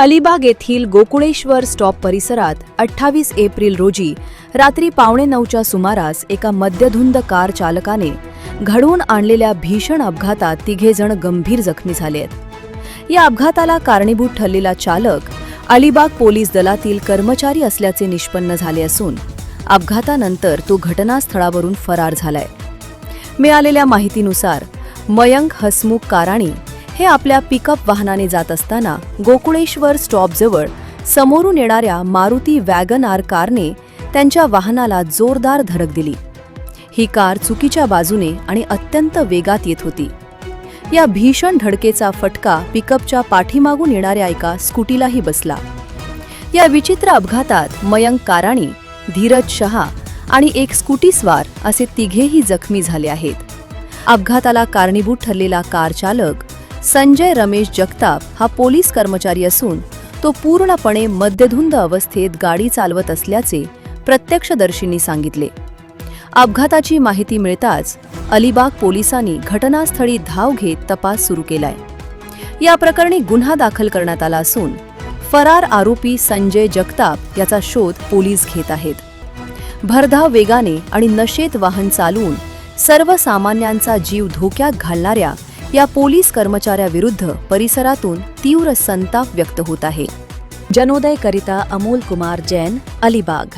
अलिबाग येथील गोकुळेश्वर स्टॉप परिसरात 28 एप्रिल रोजी रात्री 8:45च्या सुमारास एका मद्यधुंद कार चालकाने घडवून आणलेल्या भीषण अपघातात 3 जण गंभीर जखमी झाले आहेत. या अपघाताला कारणीभूत ठरलेला चालक अलिबाग पोलीस दलातील कर्मचारी असल्याचे निष्पन्न झाले असून अपघातानंतर तो घटनास्थळावरून फरार झालाय. मिळालेल्या माहितीनुसार मयंक हसमुख काराणी हे आपल्या पिकअप वाहनाने जात असताना गोकुळेश्वर स्टॉपजवळ समोरून येणाऱ्या मारुती वॅगन आर कारने त्यांच्या वाहनाला जोरदार धडक दिली. ही कार चुकीच्या बाजूने आणि अत्यंत वेगात येत होती. या भीषण धडकेचा फटका पिकअपच्या पाठीमागून येणाऱ्या एका स्कूटीलाही बसला. या विचित्र अपघातात मयंक काराणी, धीरज शहा आणि एक स्कूटीस्वार असे 3ही जखमी झाले आहेत. अपघाताला कारणीभूत ठरलेला कार चालक संजय रमेश जगताप हा पोलीस कर्मचारी असून तो पूर्णपणे मद्यधुंद अवस्थेत गाडी चालवत असल्याचे प्रत्यक्षदर्शींनी सांगितले. अपघाताची माहिती मिळताच अलिबाग पोलिसांनी घटनास्थळी धाव घेत तपास सुरू केलाय. या प्रकरणी गुन्हा दाखल करण्यात आला असून फरार आरोपी संजय जगताप याचा शोध पोलीस घेत आहेत. भरधाव वेगाने आणि नशेत वाहन चालवून सर्वसामान्यांचा जीव धोक्यात घालणाऱ्या या पोलीस कर्मचाऱ्याविरुद्ध परिसरातून तीव्र संताप व्यक्त होत आहे. जनोदयकरिता अमोल कुमार जैन, अलिबाग.